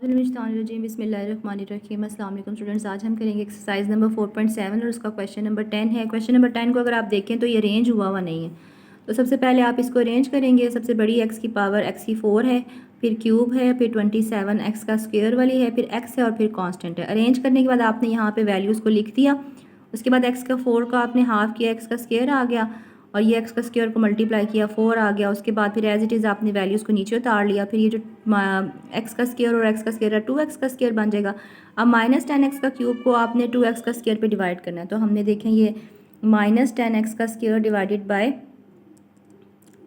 बिस्मिल्लाहिर्रहमानिर्रहीम। अस्सलाम वालेकुम स्टूडेंट्स, आज हम करेंगे एक्सरसाइज नंबर 4.7 और उसका क्वेश्चन नंबर 10 है। क्वेश्चन नंबर 10 को अगर आप देखें तो ये अरेंज हुआ नहीं है। तो सबसे पहले आप इसको अरेंज करेंगे। सबसे बड़ी एक्स की पावर एक्स की 4 है, फिर क्यूब है, फिर 27 एक्स का स्क्वायर वाली है, फिर एक्स है और फिर कांस्टेंट है। अरेंज करने के बाद आपने यहाँ पे वैल्यूज़ को लिख दिया। उसके बाद एक्स का 4 का आपने हाफ किया, एक्स का स्क्वायर आ गया और ये एक्स का स्क्वायर को मल्टीप्लाई किया, 4 आ गया। उसके बाद फिर एज इट इज़ आपने वैल्यूज़ को नीचे उतार लिया। फिर ये जो एक्स का स्क्वायर और एक्स का स्क्वायर है 2x का स्क्वायर बन जाएगा। अब -10x का क्यूब को आपने 2x का स्क्वायर पे डिवाइड करना है। तो हमने देखें ये -10x का स्क्वायर डिवाइडेड बाय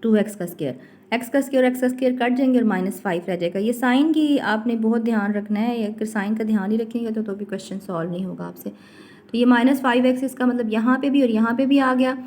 2x का स्क्वायर, एक्स का स्क्वायर एक्स का स्क्वायर कट जाएंगे और -5 रह जाएगा। ये साइन की आपने बहुत ध्यान रखना है, अगर साइन का ध्यान ही रखेंगे तो भी क्वेश्चन सॉल्व नहीं होगा आपसे। तो ये -5x इसका मतलब यहाँ पे भी और यहाँ पे भी आ गया।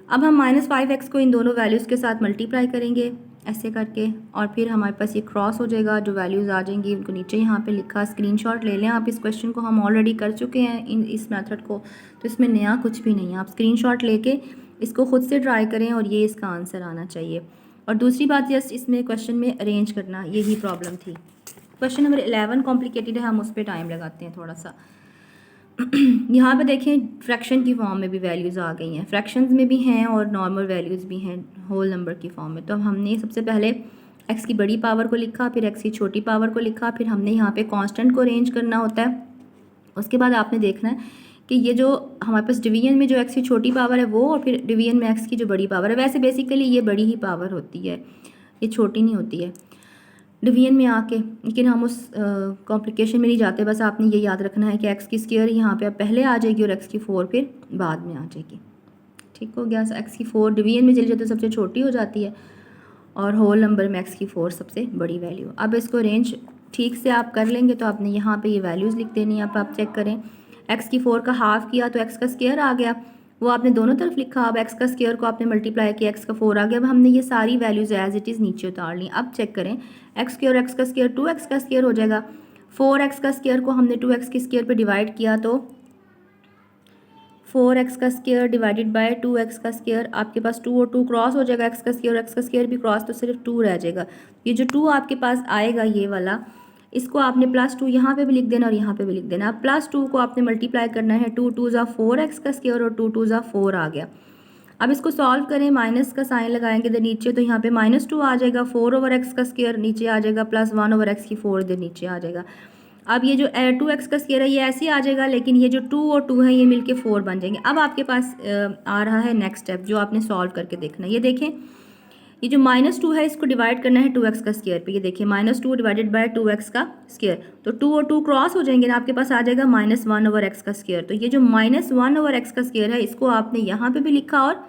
अब हम -5x को इन दोनों वैल्यूज़ के साथ मल्टीप्लाई करेंगे ऐसे करके और फिर हमारे पास ये क्रॉस हो जाएगा। जो वैल्यूज़ आ जाएंगी उनको नीचे यहाँ पे लिखा, स्क्रीनशॉट ले लें आप। इस क्वेश्चन को हम ऑलरेडी कर चुके हैं इस मेथड को, तो इसमें नया कुछ भी नहीं है। आप स्क्रीनशॉट लेके इसको खुद से ट्राई करें और ये इसका आंसर आना चाहिए। और दूसरी बात जस्ट इसमें क्वेश्चन में अरेंज करना, यही प्रॉब्लम थी। क्वेश्चन नंबर 11 कॉम्प्लिकेटेड है, हम उस पर टाइम लगाते हैं थोड़ा सा। यहाँ पे देखें फ्रैक्शन की फॉर्म में भी वैल्यूज़ आ गई हैं, फ्रैक्शंस में भी हैं और नॉर्मल वैल्यूज़ भी हैं होल नंबर की फॉर्म में। तो अब हमने सबसे पहले एक्स की बड़ी पावर को लिखा, फिर एक्स की छोटी पावर को लिखा, फिर हमने यहाँ पे कांस्टेंट को अरेंज करना होता है। उसके बाद आपने देखना है कि ये जो हमारे पास डिवीजन में जो एक्स की छोटी पावर है वो, और फिर डिवीजन में एक्स की जो बड़ी पावर है। वैसे बेसिकली ये बड़ी ही पावर होती है, ये छोटी नहीं होती है डिवीजन में आके, लेकिन हम उस कॉम्प्लिकेशन में नहीं जाते। बस आपने ये याद रखना है कि एक्स की स्क्वायर यहाँ पे अब पहले आ जाएगी और एक्स की 4 फिर बाद में आ जाएगी। ठीक हो गया। एक्स की 4 डिवीजन में चली जाए तो सबसे छोटी हो जाती है और होल नंबर में एक्स की 4 सबसे बड़ी वैल्यू। अब इसको रेंज ठीक से आप कर लेंगे तो आपने यहाँ पे ये वैल्यूज़ लिख देनी है। अब आप चेक करें, एक्स की 4 का हाफ किया तो एक्स का स्क्वायर आ गया, वो आपने दोनों तरफ लिखा। अब एक्स का स्क्वायर को आपने मल्टीप्लाई किया, एक्स का 4 आ गया। अब हमने ये सारी वैल्यूज़ एज इट इज़ नीचे उतार ली। अब चेक करें, एक्स स्क्वायर एक्स का स्क्वायर 2x का स्क्वायर हो जाएगा। 4x का स्क्वायर को हमने 2x के स्क्वायर पे डिवाइड किया तो 4x का स्क्वायर डिवाइडेड बाय 2x का स्क्वायर, आपके पास 2 और 2 क्रॉस हो जाएगा, एक्स का स्क्वायर और एक्स का स्क्वायर भी क्रॉस, तो सिर्फ 2 रह जाएगा। ये जो 2 आपके पास आएगा ये वाला, इसको आपने +2 यहाँ पे भी लिख देना और यहाँ पे भी लिख देना। अब +2 को आपने मल्टीप्लाई करना है, 2 2 ज़ा 4x का स्क्वायर और 2 2 ज़ा 4 आ गया। अब इसको सॉल्व करें, माइनस का साइन लगाएंगे इधर नीचे, तो यहाँ पे -2 आ जाएगा, 4/x का स्क्वायर नीचे आ जाएगा, +1/x की 4 इधर नीचे आ जाएगा। अब ये जो 2x का स्क्वायर है ये ऐसे ही आ जाएगा, लेकिन ये जो 2 और 2 है ये मिलके 4 बन जाएंगे। अब आपके पास आ रहा है नेक्स्ट स्टेप जो आपने सॉल्व करके देखना है। ये देखें, ये जो -2 है इसको डिवाइड करना है 2x का स्क्वायर पे। ये देखिए -2 डिवाइडेड बाय 2x का स्क्वायर, तो 2 और 2 क्रॉस हो जाएंगे ना, आपके पास आ जाएगा -1/x का स्क्वायर। तो ये जो -1/x का स्क्वायर है इसको आपने यहाँ पे भी लिखा और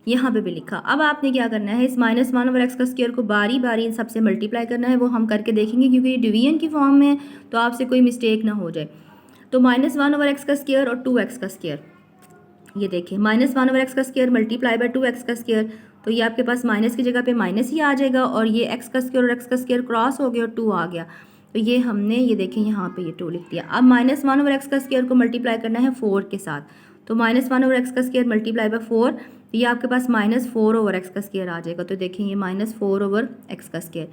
यहाँ पे भी लिखा। अब आपने क्या करना है, इस -1/x का स्क्वायर को बारी बारी इन सबसे मल्टीप्लाई करना है। वो हम करके देखेंगे क्योंकि ये डिवीजन की फॉर्म में है तो आपसे कोई मिस्टेक ना हो जाए। तो -1/x का स्क्वायर और 2x का स्क्वायर, ये देखिए -1/x का स्क्वायर मल्टीप्लाई बाय 2x का स्क्वायर, तो ये आपके पास माइनस की जगह पे माइनस ही आ जाएगा और ये x का स्क्वायर और x का स्क्वायर क्रॉस हो गया और 2 आ गया। तो ये हमने ये देखें यहाँ पे ये 2 लिख दिया। अब -1/x का स्क्वायर को मल्टीप्लाई करना है 4 के साथ, तो -1/x का स्क्वायर मल्टीप्लाई बाय 4, तो ये आपके पास -4/x का स्क्वायर आ जाएगा। तो देखें ये -4/x का स्क्वायर।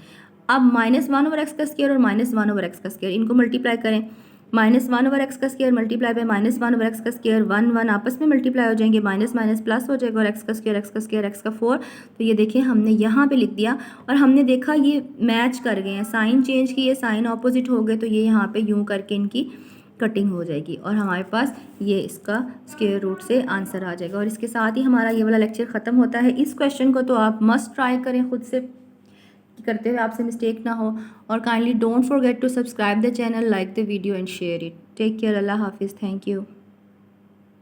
अब -1/x का स्क्वायर और -1/x का स्क्वायर इनको मल्टीप्लाई करें, -1/x का स्क्वायर मल्टीप्लाई बाय -1/x का स्क्वायर, 1 1 आपस में मल्टीप्लाई हो जाएंगे, माइनस माइनस प्लस हो जाएगा और x का स्क्वायर x का स्क्वायर x का 4। तो ये देखिए हमने यहाँ पे लिख दिया और हमने देखा ये मैच कर गए हैं, साइन चेंज किए, साइन ऑपोजिट हो गए, तो ये यहाँ पे यूँ करके इनकी कटिंग हो जाएगी और हमारे पास ये इसका स्क्वायर रूट से आंसर आ जाएगा। और इसके साथ ही हमारा ये वाला लेक्चर ख़त्म होता है। इस क्वेश्चन को तो आप मस्ट ट्राई करें खुद से करते हुए, आपसे मिस्टेक ना हो। और kindly don't forget to subscribe the channel, like the video and share it. Take care, अल्लाह हाफिज़, थैंक यू।